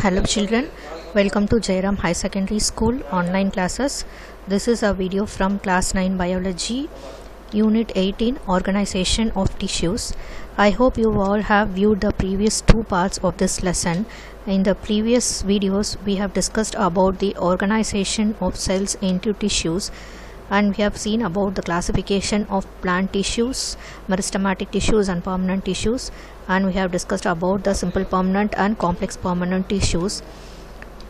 Hello children, welcome to Jairam High Secondary School online classes. This is a video from class 9 biology, unit 18 organization of tissues. I hope you all have viewed the previous two parts of this lesson. In the previous videos we have discussed about the organization of cells into tissues, and we have seen about the classification of plant tissues, meristematic tissues and permanent tissues, and we have discussed about the simple permanent and complex permanent tissues.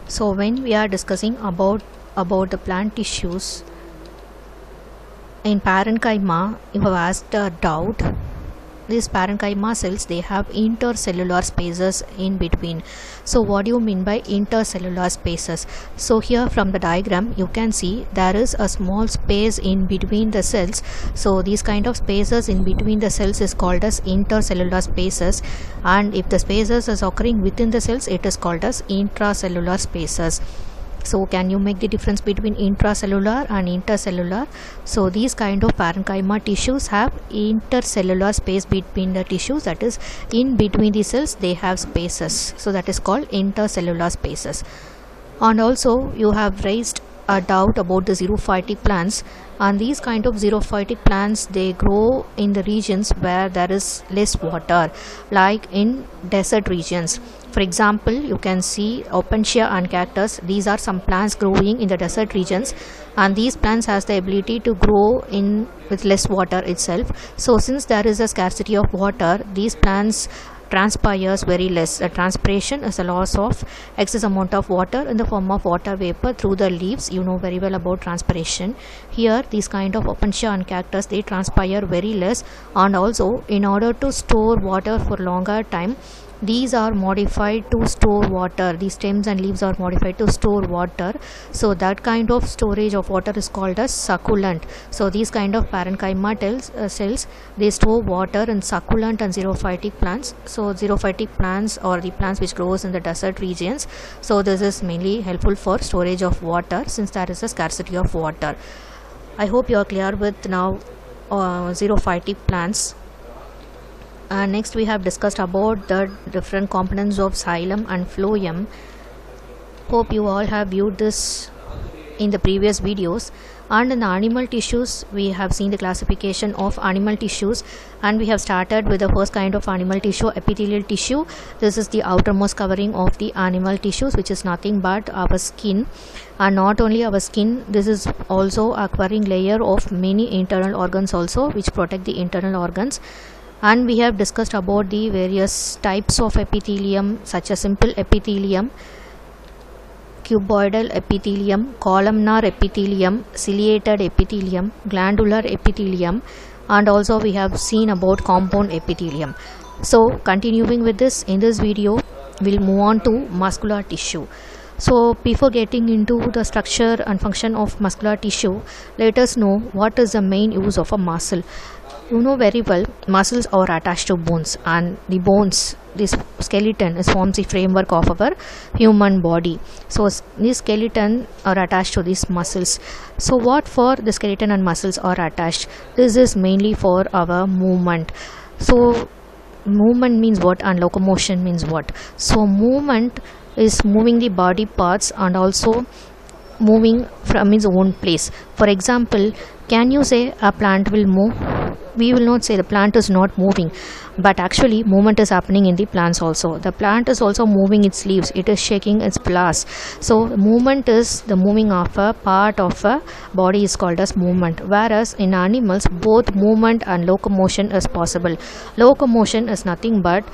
So when we are discussing about the plant tissues, in parenchyma you have asked a doubt. These parenchyma cells, they have intercellular spaces in between. So what do you mean by intercellular spaces? So here from the diagram you can see there is a small space in between the cells. So these kind of spaces in between the cells is called as intercellular spaces, and if the spaces is occurring within the cells, it is called as intracellular spaces. So can you make the difference between intracellular and intercellular? So these kind of parenchyma tissues have intercellular space between the tissues, that is in between the cells they have spaces. So that is called intercellular spaces. And also you have raised a doubt about the xerophytic plants, and these kind of xerophytic plants, they grow in the regions where there is less water, like in desert regions. For example, you can see Opuntia and cactus. These are some plants growing in the desert regions, and these plants has the ability to grow in with less water itself. So since there is a scarcity of water, these plants transpires very less. The transpiration is a loss of excess amount of water in the form of water vapor through the leaves. You know very well about transpiration. Here these kind of Opuntia and cactus, they transpire very less, and also in order to store water for longer time, these are modified to store water. These stems and leaves are modified to store water. So that kind of storage of water is called as succulent. So these kind of parenchyma cells, they store water in succulent and xerophytic plants. So xerophytic plants or the plants which grows in the desert regions, so this is mainly helpful for storage of water since there is a scarcity of water. I hope you are clear with now xerophytic plants. Next we have discussed about the different components of xylem and phloem. Hope you all have viewed this in the previous videos. And in the animal tissues, we have seen the classification of animal tissues, and we have started with the first kind of animal tissue, epithelial tissue. This is the outermost covering of the animal tissues, which is nothing but our skin. And not only our skin, this is also a covering layer of many internal organs also, which protect the internal organs. And we have discussed about the various types of epithelium, such as simple epithelium, cuboidal epithelium, columnar epithelium, ciliated epithelium, glandular epithelium, and also we have seen about compound epithelium. So continuing with this, in this video we'll move on to muscular tissue. So before getting into the structure and function of muscular tissue, let us know what is the main use of a muscle. You know very well, muscles are attached to bones, and the bones, this skeleton, forms the framework of our human body. So this skeleton are attached to these muscles. So what for the skeleton and muscles are attached? This is mainly for our movement. So movement means what, and locomotion means what? So movement is moving the body parts and also moving from its own place. For example, can you say a plant will move? We will not say the plant is not moving, but actually movement is happening in the plants also. The plant is also moving its leaves, it is shaking its blast. So movement is the moving of a part of a body is called as movement, whereas in animals both movement and locomotion is possible. Locomotion is nothing but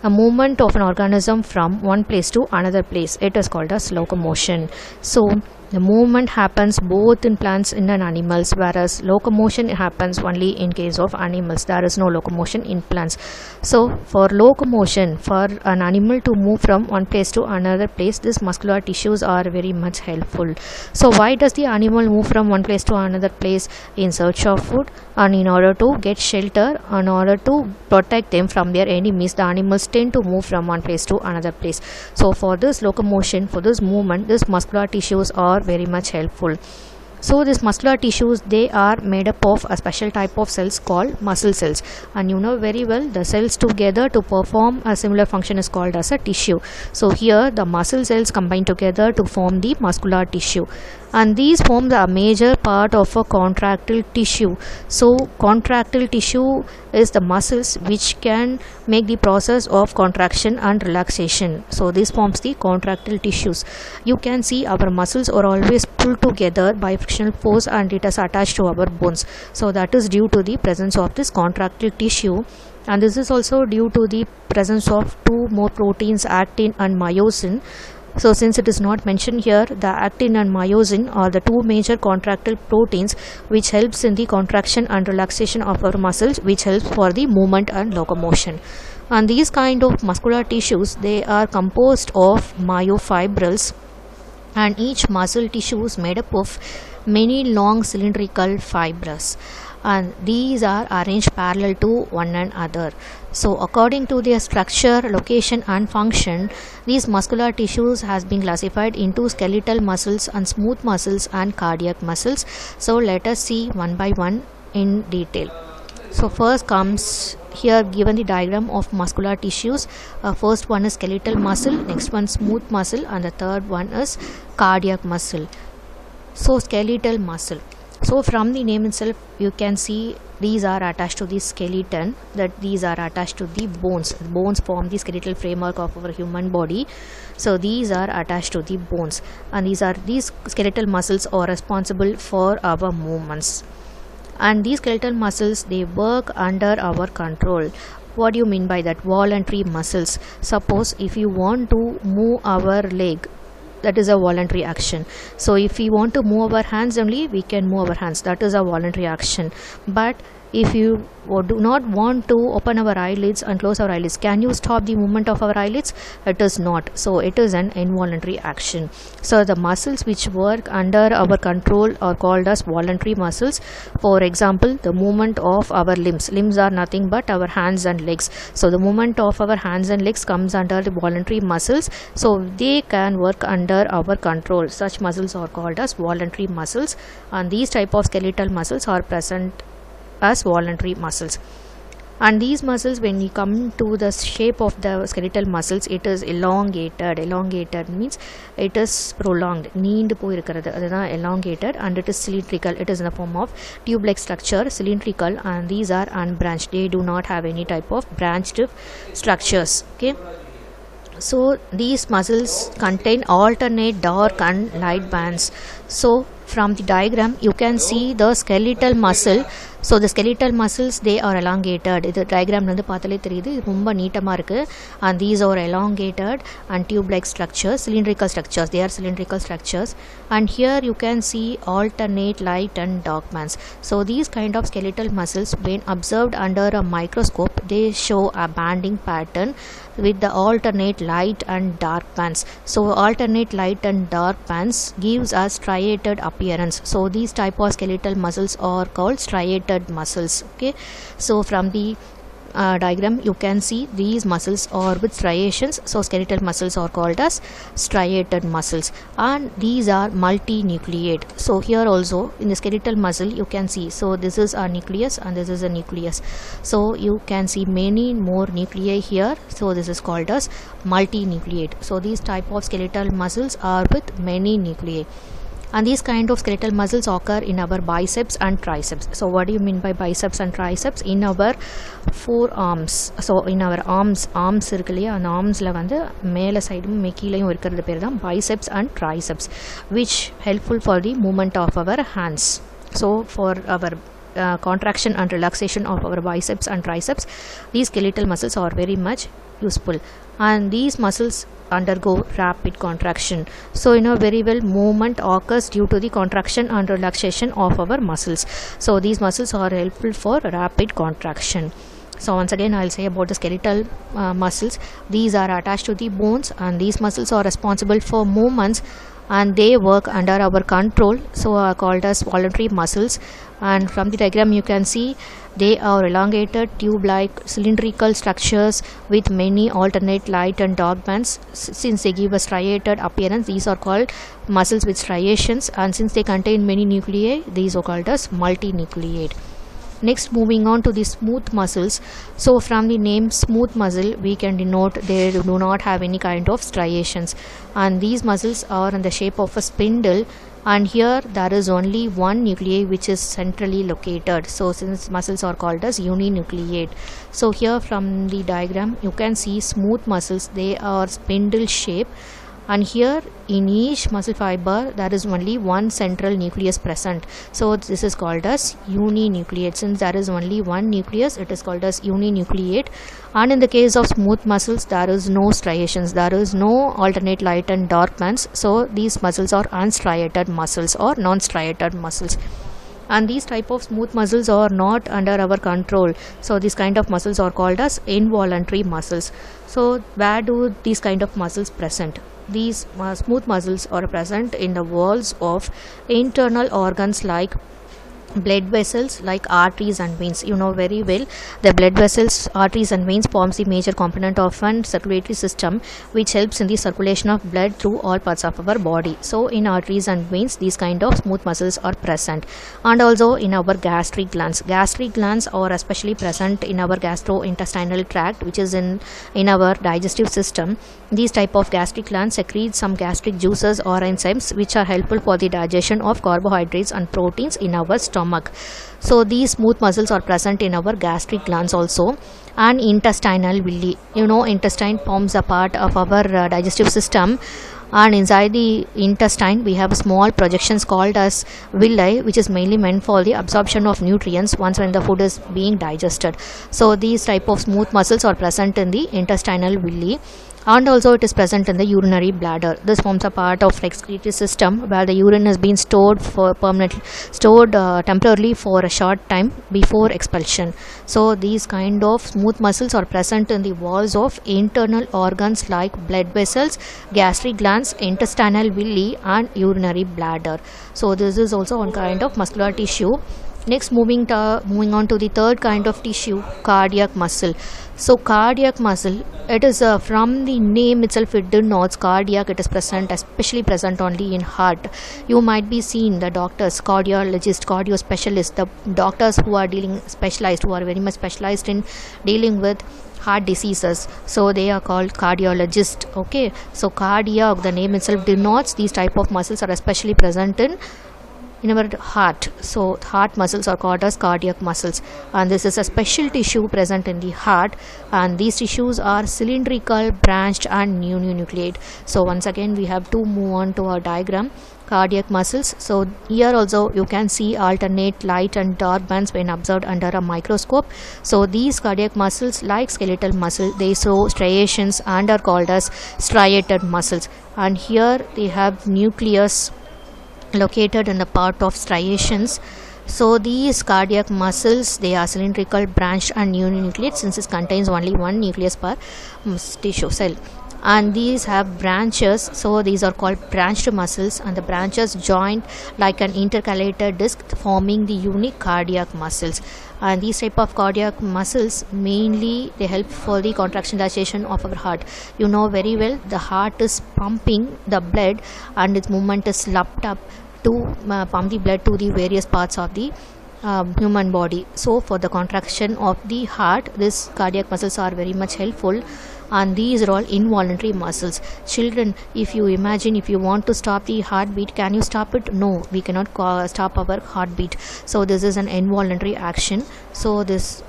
a movement of an organism from one place to another place. It is called as locomotion. So the movement happens both in plants and in animals, whereas locomotion happens only in case of animals. There is no locomotion in plants. So for locomotion, for an animal to move from one place to another place, these muscular tissues are very much helpful. So why does the animal move from one place to another place? In search of food, and in order to get shelter, in order to protect them from their enemies, the animals tend to move from one place to another place. So for this locomotion, for this movement, these muscular tissues are very much helpful. So these muscular tissues, they are made up of a special type of cells called muscle cells, and you know very well the cells together to perform a similar function is called as a tissue. So here the muscle cells combine together to form the muscular tissue, and these form a major part of a contractile tissue. So contractile tissue is the muscles which can make the process of contraction and relaxation. So this forms the contractile tissues. You can see our muscles are always pulled together by frictional force and it is attached to our bones. So that is due to the presence of this contractile tissue, and this is also due to the presence of two more proteins, actin and myosin. So since it is not mentioned here, the actin and myosin are the two major contractile proteins which helps in the contraction and relaxation of our muscles, which helps for the movement and locomotion. And these kind of muscular tissues, they are composed of myofibrils, and each muscle tissue is made up of many long cylindrical fibers, and these are arranged parallel to one another. So according to their structure, location and function, these muscular tissues has been classified into skeletal muscles and smooth muscles and cardiac muscles. So let us see one by one in detail. So first comes here given the diagram of muscular tissues. First one is skeletal muscle, next one smooth muscle, and the third one is cardiac muscle. So skeletal muscle. So from the name itself you can see these are attached to the skeleton, that these are attached to the bones. Bones form the skeletal framework of our human body. So these are attached to the bones, and these skeletal muscles are responsible for our movements. And these skeletal muscles, they work under our control. What do you mean by that? Voluntary muscles. Suppose if you want to move our leg, that is a voluntary action. So if we want to move our hands only, we can move our hands, that is a voluntary action. But if you do not want to open our eyelids and close our eyelids, can you stop the movement of our eyelids? It is not. So it is an involuntary action. So the muscles which work under our control are called as voluntary muscles. For example, the movement of our limbs. Limbs are nothing but our hands and legs. So the movement of our hands and legs comes under the voluntary muscles. So they can work under our control. Such muscles are called as voluntary muscles, and these type of skeletal muscles are present as voluntary muscles. And these muscles, when you come to the shape of the skeletal muscles, it is elongated. Elongated means it is prolonged, நீண்டு போயிருக்கிறது, அதுதான் elongated, and it is cylindrical. It is in the form of tube-like structure, cylindrical, and these are unbranched. They do not have any type of branched structures. Okay. So these muscles contain alternate dark and light bands. So from the diagram you can see the skeletal muscle. So the skeletal muscles, they are elongated. The diagram வந்து பார்த்தாலே தெரியுது, ரொம்ப நீட்டமாக இருக்கு. And these are elongated and tube-like structures, cylindrical structures. They are cylindrical structures. And here you can see alternate light and dark bands. So these kind of skeletal muscles, when observed under a microscope, they show a banding pattern with the alternate light and dark bands. So alternate light and dark bands gives us striated appearance. So these type of skeletal muscles are called striated muscles. Okay. So from the diagram you can see these muscles are with striations. So skeletal muscles are called as striated muscles, and these are multinucleate. So here also in the skeletal muscle you can see, so this is a nucleus and this is a nucleus. So you can see many more nuclei here. So this is called as multinucleate. So these type of skeletal muscles are with many nuclei. And these kind of skeletal muscles occur in our biceps and triceps. So what do you mean by biceps and triceps? In our forearms. So in our arms இருக்கு இல்லையா, அந்த ஆர்ம்ஸில் வந்து மேலே சைடும் கீழையும் இருக்கிறது பேர் தான் biceps and triceps, which helpful for the movement of our hands. So for our contraction and relaxation of our biceps and triceps, these skeletal muscles are very much useful, and these muscles undergo rapid contraction. So you know very well movement occurs due to the contraction and relaxation of our muscles. So these muscles are helpful for rapid contraction. So once again I'll say about the skeletal muscles. These are attached to the bones, and these muscles are responsible for movements and they work under our control, so are called as voluntary muscles. And from the diagram you can see they are elongated tube-like cylindrical structures with many alternate light and dark bands. Since they give a striated appearance, these are called muscles with striations, and since they contain many nuclei, these are called as multinucleate. Next, moving on to the smooth muscles. So from the name smooth muscle, we can denote they do not have any kind of striations, and these muscles are in the shape of a spindle, and here there is only one nuclei which is centrally located. So since muscles are called as uninucleate. So here from the diagram you can see smooth muscles, they are spindle shape, and here in each muscle fiber there is only one central nucleus present, so this is called as uninucleate. Since there is only one nucleus, it is called as uninucleate. And in the case of smooth muscles, there is no striations, there is no alternate light and dark bands, so these muscles are unstriated muscles or non-striated muscles. And these type of smooth muscles are not under our control, so these kind of muscles are called as involuntary muscles. So where do these kind of muscles present? These smooth muscles are present in the walls of internal organs like blood vessels, like arteries and veins. You know very well, the blood vessels, arteries and veins forms the major component of an circulatory system which helps in the circulation of blood through all parts of our body. So in arteries and veins, these kind of smooth muscles are present. And also in our gastric glands are especially present in our gastrointestinal tract, which is in our digestive system. These type of gastric glands secrete some gastric juices or enzymes which are helpful for the digestion of carbohydrates and proteins in our stomach. So these smooth muscles are present in our gastric glands also. And intestinal villi, you know, intestine forms a part of our digestive system, and inside the intestine we have small projections called as villi, which is mainly meant for the absorption of nutrients once when the food is being digested. So these type of smooth muscles are present in the intestinal villi. And also it is present in the urinary bladder. This forms a part of excretory system where the urine has been stored temporarily for a short time before expulsion. So these kind of smooth muscles are present in the walls of internal organs like blood vessels, gastric glands, intestinal villi and urinary bladder. So this is also one kind of muscular tissue. Next, moving on to the third kind of tissue, cardiac muscle. So cardiac muscle, it is from the name itself it denotes cardiac. It is present, especially present only in heart. You might be seeing the doctors, cardiologists, cardio specialists, the doctors who are who are very much specialized in dealing with heart diseases, so they are called cardiologists. Okay, so cardiac, the name itself denotes these type of muscles are especially present in our heart. So heart muscles are called as cardiac muscles, and this is a special tissue present in the heart, and these tissues are cylindrical, branched and uninucleate. So once again we have to move on to our diagram, cardiac muscles. So here also you can see alternate light and dark bands when observed under a microscope. So these cardiac muscles, like skeletal muscle, they show striations and are called as striated muscles, and here they have nucleus located in the part of striations. So these cardiac muscles, they are cylindrical, branched and uninucleate, since it contains only one nucleus per tissue cell, and these have branches, so these are called branched muscles, and the branches join like an intercalated disc forming the unique cardiac muscles. And these type of cardiac muscles mainly they help for the contraction dilatation of our heart. You know very well, the heart is pumping the blood and its movement is lapped up to pump the blood to the various parts of the human body. So for the contraction of the heart, these cardiac muscles are very much helpful, and these are all involuntary muscles. Children, if you imagine, if you want to stop the heartbeat, can you stop it? No, we cannot stop our heartbeat. So this is an involuntary action. So this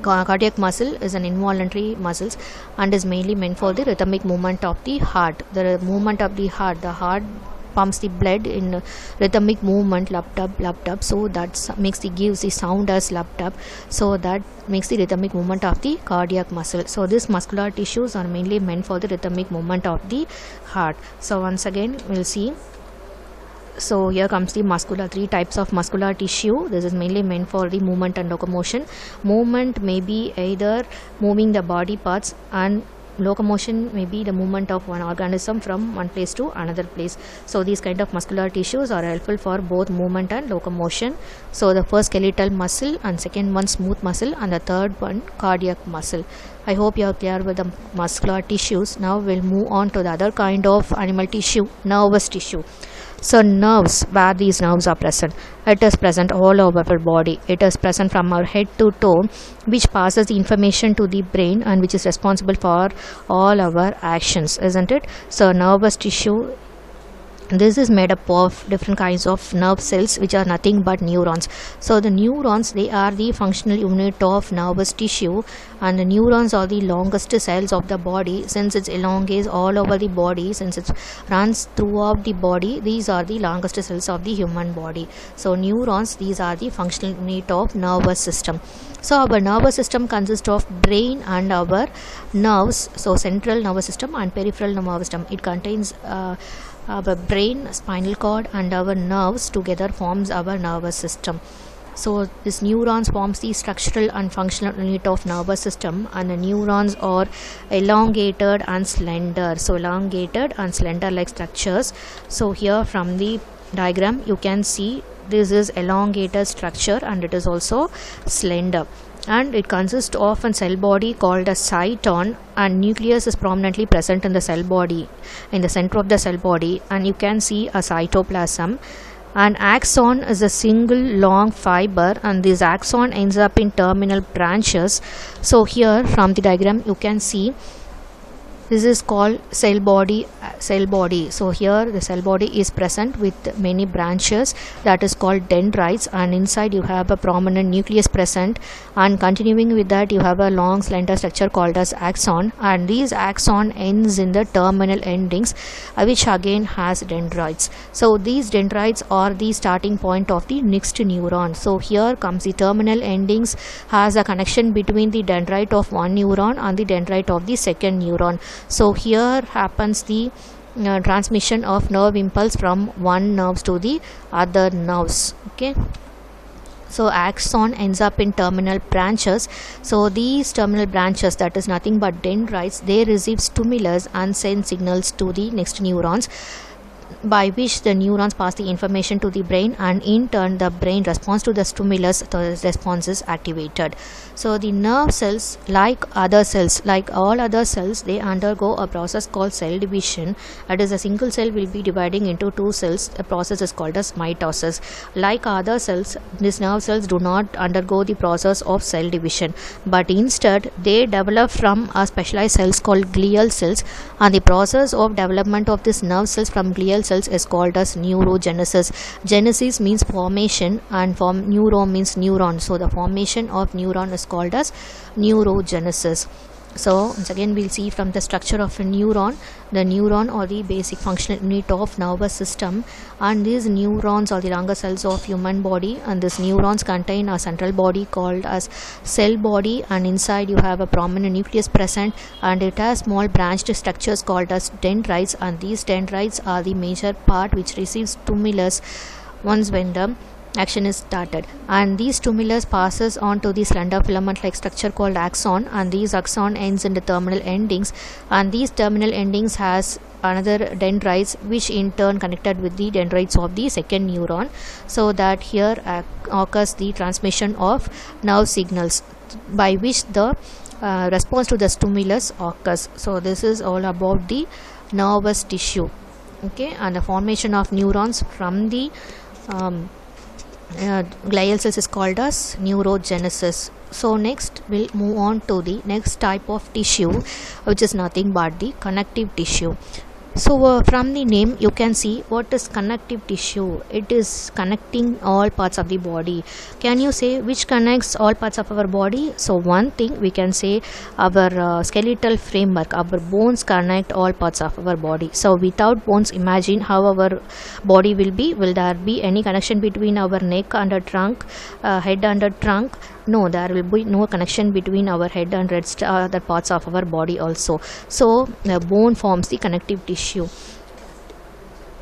cardiac muscle is an involuntary muscles and is mainly meant for the rhythmic movement of the heart. The movement of the heart pumps the blood in rhythmic movement, lapped up, so that gives the sound as lapped up, so that makes the rhythmic movement of the cardiac muscle. So these muscular tissues are mainly meant for the rhythmic movement of the heart. So once again we'll see. So here comes the three types of muscular tissue. This is mainly meant for the movement and locomotion. Movement may be either moving the body parts, and locomotion may be the movement of one organism from one place to another place. So these kind of muscular tissues are helpful for both movement and locomotion. So the first skeletal muscle, and second one smooth muscle, and the third one cardiac muscle. I hope you are clear with the muscular tissues. Now we'll move on to the other kind of animal tissue, nervous tissue. So nerves, where these nerves are present, it is present all over our body. It is present from our head to toe, which passes the information to the brain and which is responsible for all our actions, isn't it? So nervous tissue, this is made up of different kinds of nerve cells, which are nothing but neurons. So the neurons, they are the functional unit of nervous tissue, and the neurons are the longest cells of the body. Since it elongates all over the body, since it runs throughout the body, these are the longest cells of the human body. So neurons, these are the functional unit of nervous system. So our nervous system consists of brain and our nerves, so central nervous system and peripheral nervous system. It contains our brain, spinal cord, and our nerves together forms our nervous system. So this neurons forms the structural and functional unit of nervous system, and the neurons are elongated and slender. So elongated and slender like structures. So here from the diagram you can see this is elongated structure and it is also slender, and it consists of a cell body called a cyton, and nucleus is prominently present in the cell body, in the center of the cell body, and you can see a cytoplasm. An axon is a single long fiber, and this axon ends up in terminal branches. So here from the diagram you can see this is called cell body. So here the cell body is present with many branches, that is called dendrites, and inside you have a prominent nucleus present, and continuing with that you have a long slender structure called as axon, and these axon ends in the terminal endings, which again has dendrites. So these dendrites are the starting point of the next neuron. So here comes the terminal endings, has a connection between the dendrite of one neuron and the dendrite of the second neuron. So here happens the transmission of nerve impulse from one nerves to the other nerves. Okay. So axon ends up in terminal branches. So these terminal branches, that is nothing but dendrites, they receive stimulus and send signals to the next neurons, by which the neurons pass the information to the brain, and in turn the brain responds to the stimulus, the response is activated. So the nerve cells, like all other cells, they undergo a process called cell division. That is, a single cell will be dividing into two cells. The process is called as mitosis. Like other cells, these nerve cells do not undergo the process of cell division, but instead they develop from a specialized cells called glial cells, and the process of development of these nerve cells from glial cells is called as neurogenesis. Genesis means formation, and neuro means neuron. So the formation of neuron is called as neurogenesis. So once again we'll see from the structure of a neuron. The neuron or the basic functional unit of nervous system, and these neurons are the longer cells of human body, and these neurons contain a central body called as cell body, and inside you have a prominent nucleus present, and it has small branched structures called as dendrites, and these dendrites are the major part which receives stimulus once when the action is started, and these stimulus passes on to the slender filament like structure called axon, and these axon ends in the terminal endings, and these terminal endings has another dendrites, which in turn connected with the dendrites of the second neuron, so that here occurs the transmission of nerve signals, by which the response to the stimulus occurs. So this is all about the nervous tissue. Okay, and the formation of neurons from the glial cells is called as neurogenesis. So next we'll move on to the next type of tissue, which is nothing but the connective tissue. So from the name you can see what is connective tissue. It is connecting all parts of the body. Can you say which connects all parts of our body? So one thing we can say, our skeletal framework, our bones connect all parts of our body. So without bones, imagine how our body will be. Will there be any connection between our neck and a trunk, head and a trunk? No, there will be no connection between our head and other parts of our body also. So the bone forms the connective tissue.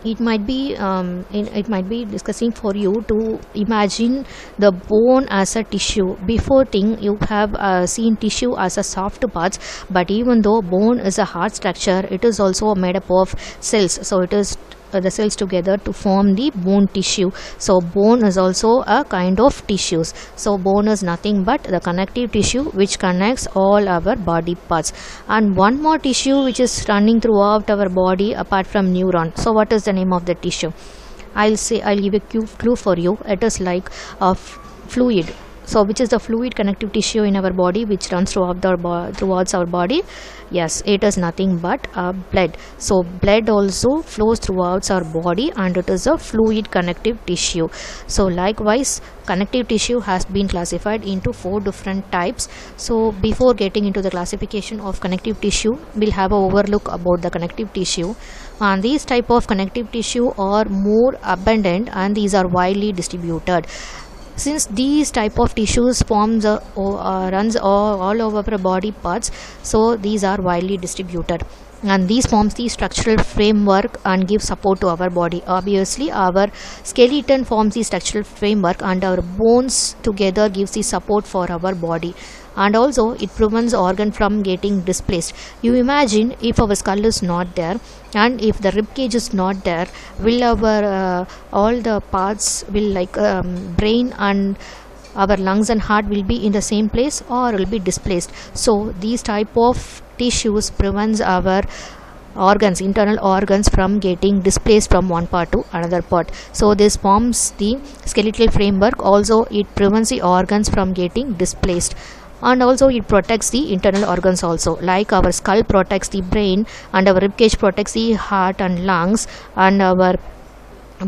it might be discussing for you to imagine the bone as a tissue. Before thing you have seen tissue as a soft parts, but even though bone is a hard structure, it is also made up of cells. So it is the cells together to form the bone tissue. So bone is also a kind of tissues. So bone is nothing but the connective tissue which connects all our body parts. And one more tissue which is running throughout our body apart from neuron. So what is the name of the tissue? I'll give a clue for you. It is like a fluid. So which is the fluid connective tissue in our body which runs throughout our body? Yes, it is nothing but blood. So blood also flows throughout our body and it is a fluid connective tissue. So likewise, connective tissue has been classified into 4 different types. So before getting into the classification of connective tissue, we'll have an overlook about the connective tissue. And these type of connective tissue are more abundant and these are widely distributed. Since these type of tissues runs all over our body parts, so these are widely distributed, and these forms the structural framework and give support to our body. Obviously our skeleton forms the structural framework and our bones together gives the support for our body, and also it prevents organ from getting displaced. You imagine if our skull is not there and if the rib cage is not there, will our all the parts will like brain and our lungs and heart will be in the same place or will be displaced. So these type of tissues prevents our organs, internal organs, from getting displaced from one part to another part. So this forms the skeletal framework. Also it prevents the organs from getting displaced, and also it protects the internal organs also, like our skull protects the brain and our ribcage protects the heart and lungs, and our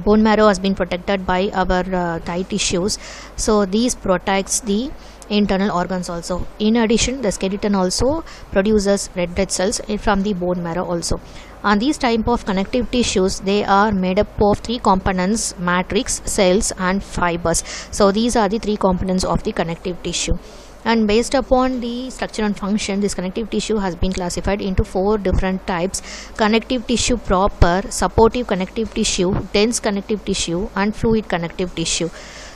bone marrow has been protected by our thigh tissues. So these protects the internal organs also. In addition, the skeleton also produces red blood cells from the bone marrow also. And these type of connective tissues, they are made up of 3 components: matrix, cells and fibers. So these are the 3 components of the connective tissue. And based upon the structure and function, this connective tissue has been classified into 4 different types: connective tissue proper, supportive connective tissue, dense connective tissue and fluid connective tissue.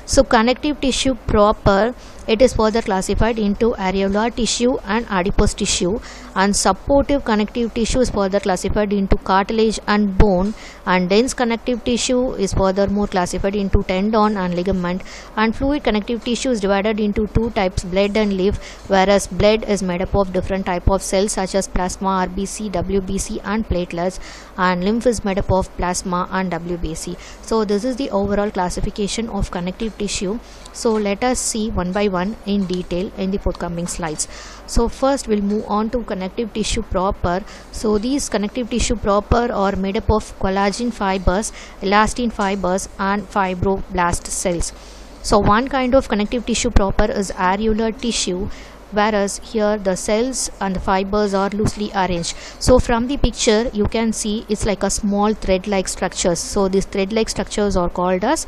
So connective tissue proper, it is further classified into areolar tissue and adipose tissue, and supportive connective tissue is further classified into cartilage and bone, and dense connective tissue is furthermore classified into tendon and ligament, and fluid connective tissue is divided into 2 types: blood and lymph, whereas blood is made up of different type of cells such as plasma, RBC, WBC and platelets, and lymph is made up of plasma and WBC. So this is the overall classification of connective tissue. So let us see one by one in detail in the forthcoming slides. So first we'll move on to connective tissue proper. So these connective tissue proper are made up of collagen fibers, elastin fibers and fibroblast cells. So one kind of connective tissue proper is areolar tissue, whereas here the cells and the fibers are loosely arranged. So from the picture you can see it's like a small thread like structures. So these thread like structures are called as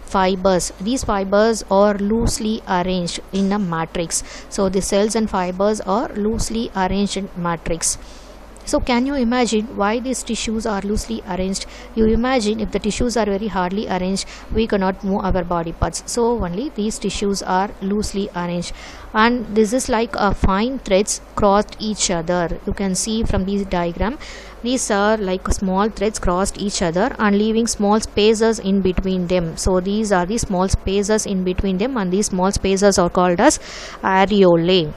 fibers. These fibers are loosely arranged in a matrix. So the cells and fibers are loosely arranged in matrix. So can you imagine why these tissues are loosely arranged? You imagine if the tissues are very hardly arranged, we cannot move our body parts. So only these tissues are loosely arranged, and this is like a fine threads crossed each other. You can see from this diagram, these are like small threads crossed each other and leaving small spaces in between them. So these are the small spaces in between them, and these small spaces are called as areolae.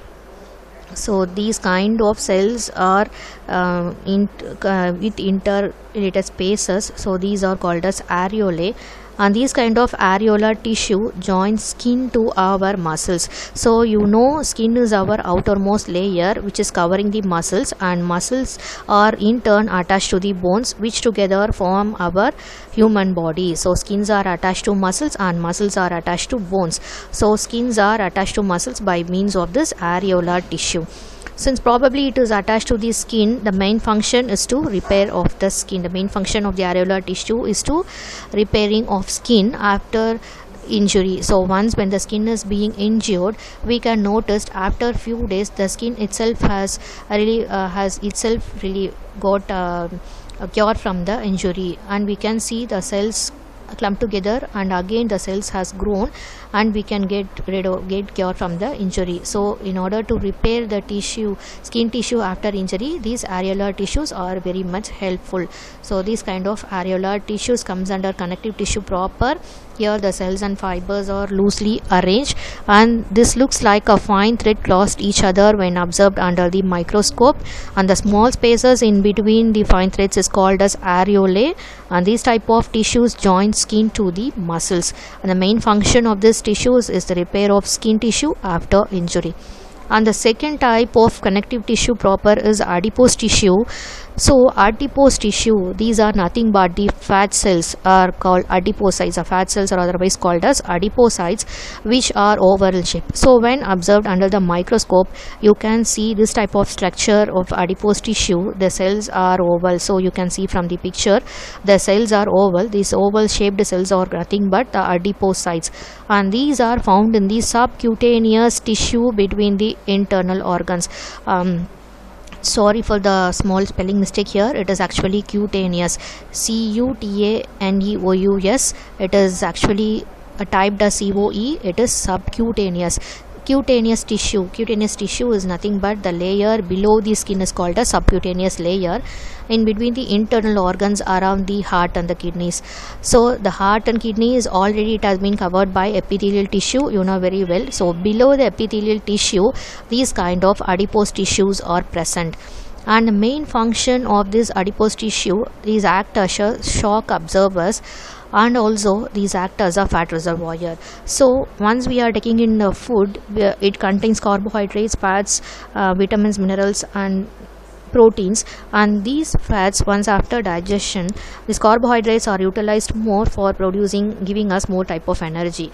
So these kind of cells are with interrelated spaces. So these are called as areolae, and these kind of areolar tissue joins skin to our muscles. So you know skin is our outermost layer which is covering the muscles, and muscles are in turn attached to the bones which together form our human body. So skins are attached to muscles and muscles are attached to bones. So skins are attached to muscles by means of this areolar tissue. Since probably it is attached to the skin, the main function is to repair of the skin. The main function of the areolar tissue is to repairing of skin after injury. So once when the skin is being injured, we can notice after few days the skin itself has really got a cure from the injury, and we can see the cells clump together and again the cells has grown, and we can get cure from the injury. So in order to repair the skin tissue after injury, these areolar tissues are very much helpful. So these kind of areolar tissues comes under connective tissue proper. Here the cells and fibers are loosely arranged, and this looks like a fine thread crossed each other when observed under the microscope, and the small spaces in between the fine threads is called as areolae, and these type of tissues join skin to the muscles, and the main function of this tissues is the repair of skin tissue after injury. And the second type of connective tissue proper is adipose tissue. So adipose tissue, these are nothing but the fat cells are called adipocytes. The fat cells are otherwise called as adipocytes, which are oval shaped. So when observed under the microscope, you can see this type of structure of adipose tissue. The cells are oval. So you can see from the picture, the cells are oval. These oval shaped cells are nothing but the adipocytes, and these are found in the subcutaneous tissue between the internal organs. Sorry for the small spelling mistake here. It is actually cutaneous, cutaneous. It is actually typed as COE. It is subcutaneous. Cutaneous tissue is nothing but the layer below the skin is called a subcutaneous layer, in between the internal organs around the heart and the kidneys. So the heart and kidneys already it has been covered by epithelial tissue, you know very well. So below the epithelial tissue, these kind of adipose tissues are present, and the main function of this adipose tissue, these act as shock absorbers, and also these act as a fat reservoir. So once we are taking in the food, it contains carbohydrates, fats, vitamins, minerals and proteins, and these fats, once after digestion, these carbohydrates are utilized more for giving us more type of energy.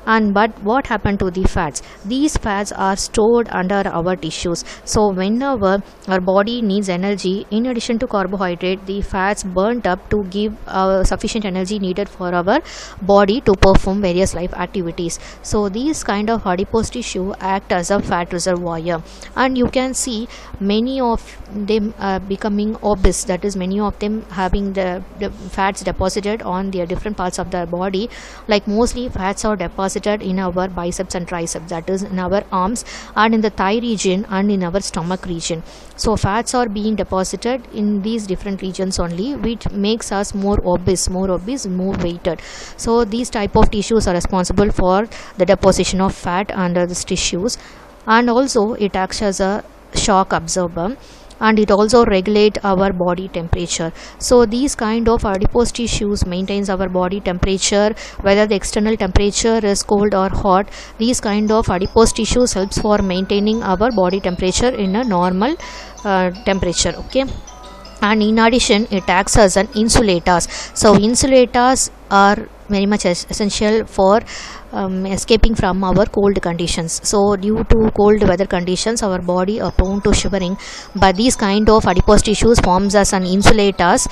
But what happened to the fats? These fats are stored under our tissues. So whenever our body needs energy, in addition to carbohydrate, the fats burnt up to give sufficient energy needed for our body to perform various life activities. So these kind of adipose tissue act as a fat reservoir, and you can see many of them becoming obese, that is many of them having the fats deposited on their different parts of their body. Like mostly fats are deposited in our biceps and triceps, that is in our arms and in the thigh region and in our stomach region. So fats are being deposited in these different regions only, which makes us more obese, more weighted. So these type of tissues are responsible for the deposition of fat under these tissues, and also it acts as a shock absorber, and it also regulate our body temperature. So these kind of adipose tissues maintains our body temperature, whether the external temperature is cold or hot. These kind of adipose tissues helps for maintaining our body temperature in a normal temperature. Okay, and in addition it acts as an insulators. So insulators are very much essential for escaping from our cold conditions. So due to cold weather conditions, our body are prone to shivering, but these kind of adipose tissues forms as an insulators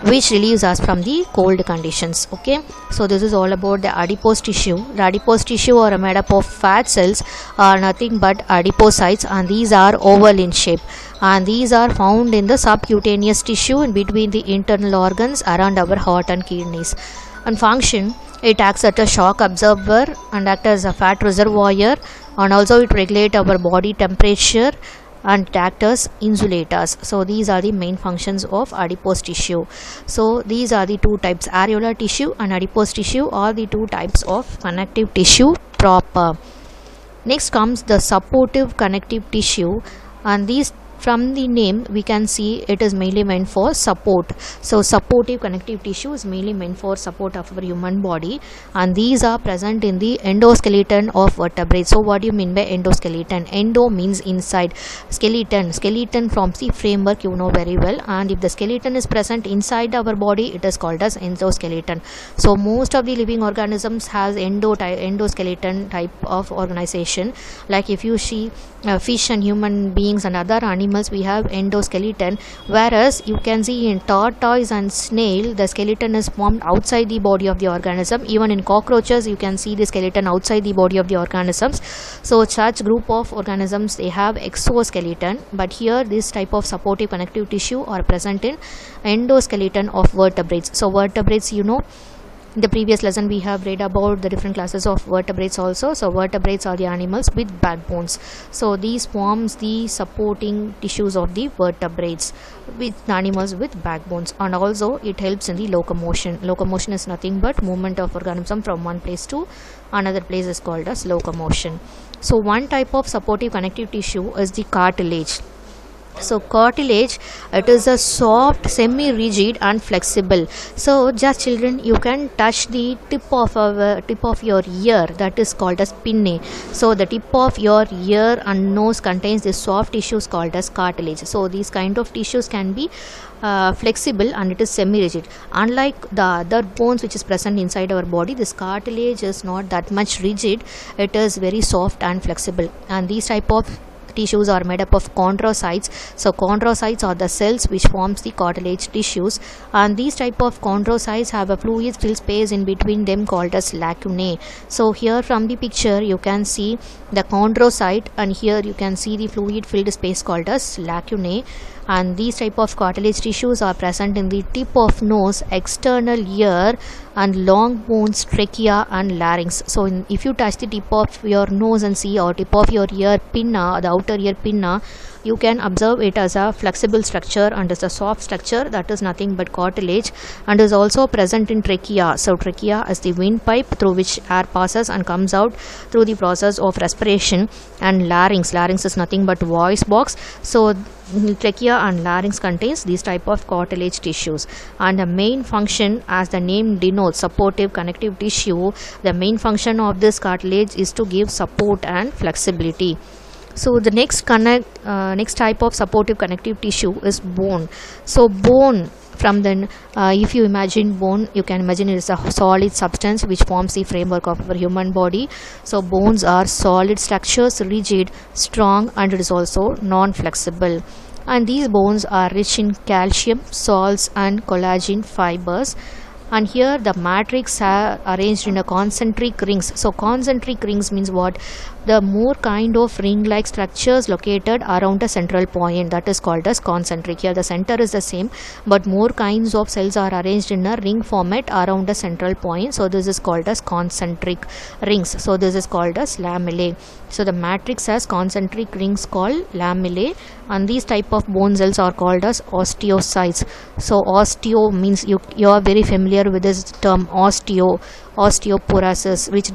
which relieves us from the cold conditions. Okay, so this is all about the adipose tissue. The adipose tissue are made up of fat cells, are nothing but adipocytes, and these are oval in shape, and these are found in the subcutaneous tissue in between the internal organs around our heart and kidneys. And function, it acts as a shock absorber and acts as a fat reservoir, and also it regulates our body temperature and it acts as insulators. So these are the main functions of adipose tissue. So these are the two types, areolar tissue and adipose tissue are the two types of connective tissue proper. Next comes the supportive connective tissue, and these, from the name we can see it is mainly meant for support. So supportive connective tissue is mainly meant for support of our human body, and these are present in the endoskeleton of vertebrates. So what do you mean by endoskeleton? Endo means inside, skeleton forms the framework, you know very well, and if the skeleton is present inside our body, it is called as endoskeleton. So most of the living organisms has endoskeleton type of organization. Like if you see fish and human beings and other animals animals we have endoskeleton, whereas you can see in tortoise and snail the skeleton is formed outside the body of the organism. Even in cockroaches you can see the skeleton outside the body of the organisms. So such group of organisms they have exoskeleton, but here this type of supportive connective tissue are present in endoskeleton of vertebrates. So vertebrates, you know, the previous lesson we have read about the different classes of vertebrates also. So vertebrates are the animals with backbones. So these forms the supporting tissues of the vertebrates with animals with backbones, and also it helps in the locomotion. Locomotion is nothing but movement of organism from one place to another place is called as locomotion. So one type of supportive connective tissue is the cartilage. So cartilage, it is a soft, semi-rigid and flexible. So just children, you can touch the tip of your ear, that is called as pinnae. So the tip of your ear and nose contains this soft tissues called as cartilage. So these kind of tissues can be flexible and it is semi-rigid. Unlike the other bones which is present inside our body, this cartilage is not that much rigid. It is very soft and flexible, and these type of tissues are made up of chondrocytes. So chondrocytes are the cells which forms the cartilage tissues, and these type of chondrocytes have a fluid filled space in between them called as lacunae. So here from the picture you can see the chondrocyte, and here you can see the fluid filled space called as lacunae. And these type of cartilage tissues are present in the tip of nose, external ear, and long bones, trachea and larynx. So if you touch the tip of your nose and see, or tip of your ear pinna, the outer ear pinna, you can observe it as a flexible structure and is a soft structure, that is nothing but cartilage, and is also present in trachea. So trachea is the windpipe through which air passes and comes out through the process of respiration. And larynx is nothing but voice box. So trachea and larynx contains these type of cartilage tissues, and the main function, as the name denotes, supportive connective tissue, the main function of this cartilage is to give support and flexibility. So the next type of supportive connective tissue is bone. So bone, from the if you imagine bone, you can imagine it is a solid substance which forms the framework of our human body. So bones are solid structures, rigid, strong, and it is also non-flexible. And these bones are rich in calcium, salts, and collagen fibers. And here the matrix are arranged in a concentric rings. So concentric rings means what? The more kind of ring-like structures located around a central point, that is called as concentric. Here the center is the same, but more kinds of cells are arranged in a ring format around a central point. So this is called as concentric rings. So this is called as lamellae. So the matrix has concentric rings called lamellae, and these type of bone cells are called as osteocytes. So osteo means you are very familiar with this term osteoporosis, which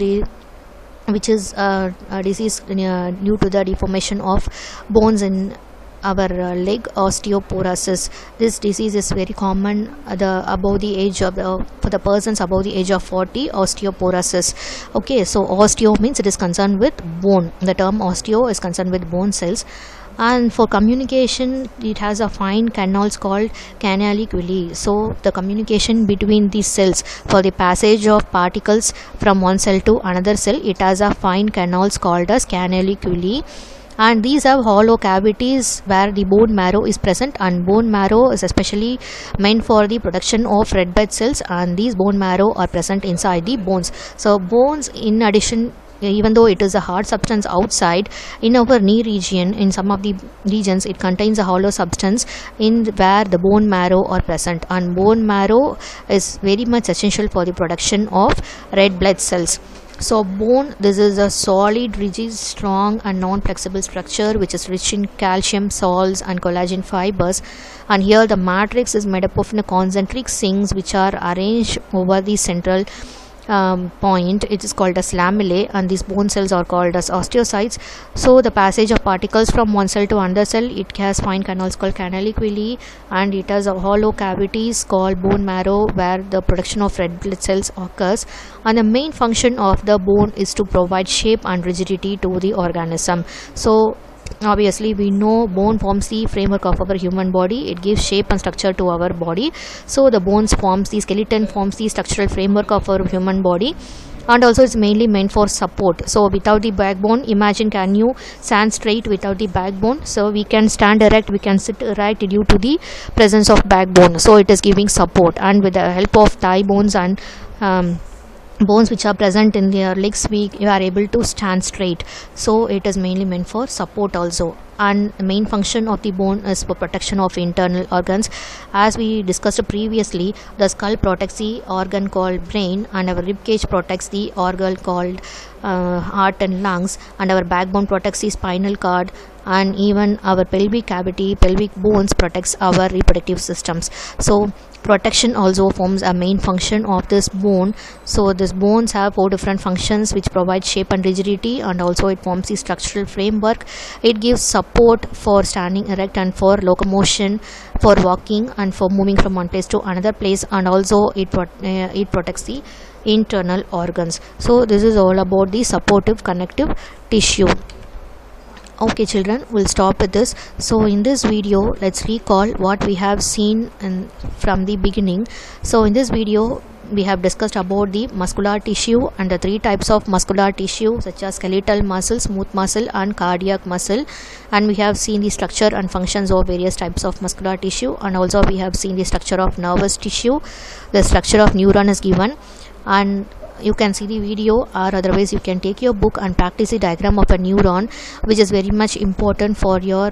is a disease due to the deformation of bones in our leg, osteoporosis. This disease is very common above the age of for the persons above the age of 40, osteoporosis. Okay, so osteo means it is concerned with bone. The term osteo is concerned with bone cells. And for communication, it has a fine canals called canaliculi. So the communication between these cells, for the passage of particles from one cell to another cell, it has a fine canals called as canaliculi. And these have hollow cavities where the bone marrow is present, and bone marrow is especially meant for the production of red blood cells, and these bone marrow are present inside the bones. So bones, in addition, even though it is a hard substance outside, in our knee region, in some of the regions, it contains a hollow substance in where the bone marrow are present, and bone marrow is very much essential for the production of red blood cells. So bone, this is a solid, rigid, strong and non-flexible structure which is rich in calcium, salts and collagen fibers. And here the matrix is made up of concentric rings which are arranged over the central point. It is called as lamellae, and these bone cells are called as osteocytes. So the passage of particles from one cell to another cell, it has fine canals called canaliculi, and it has a hollow cavities called bone marrow where the production of red blood cells occurs. And the main function of the bone is to provide shape and rigidity to the organism. So obviously we know bone forms the framework of our human body. It gives shape and structure to our body. So the bones forms the skeleton, forms the structural framework of our human body. and also it's mainly meant for support. So without the backbone, imagine, can you stand straight without the backbone? So we can stand erect, we can sit erect due to the presence of backbone. So it is giving support, and with the help of thigh bones and bones which are present in their legs, you are able to stand straight. So it is mainly meant for support also. And the main function of the bone is for protection of internal organs. As we discussed previously, the skull protects the organ called brain, and our rib cage protects the organ called heart and lungs, and our backbone protects the spinal cord, and even our pelvic cavity, pelvic bones protects our reproductive systems. So protection also forms a main function of this bone. So these bones have 4 different functions which provide shape and rigidity, and also it forms the structural framework. It gives support for standing erect and for locomotion, for walking, and for moving from one place to another place, and also it protects the internal organs. So this is all about the supportive connective tissue. Okay children, we'll stop with this. So in this video, let's recall what we have seen from the beginning. So in this video, we have discussed about the muscular tissue and the 3 types of muscular tissue, such as skeletal muscle, smooth muscle, and cardiac muscle. And we have seen the structure and functions of various types of muscular tissue, and also we have seen the structure of nervous tissue. The structure of neuron is given, and you can see the video, or otherwise you can take your book and practice the diagram of a neuron, which is very much important for your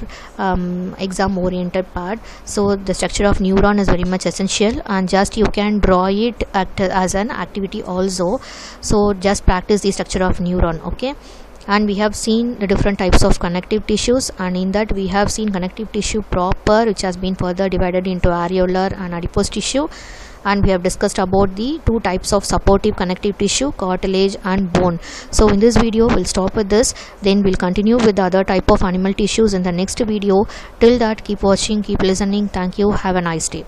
exam oriented part. So the structure of neuron is very much essential, and just you can draw it as an activity also. So just practice the structure of neuron. Okay. And we have seen the different types of connective tissues, and in that we have seen connective tissue proper, which has been further divided into areolar and adipose tissue. And we have discussed about the 2 types of supportive connective tissue, cartilage and bone. So in this video, we'll stop with this, then we'll continue with the other type of animal tissues in the next video. Till that, keep watching, keep listening. Thank you. Have a nice day.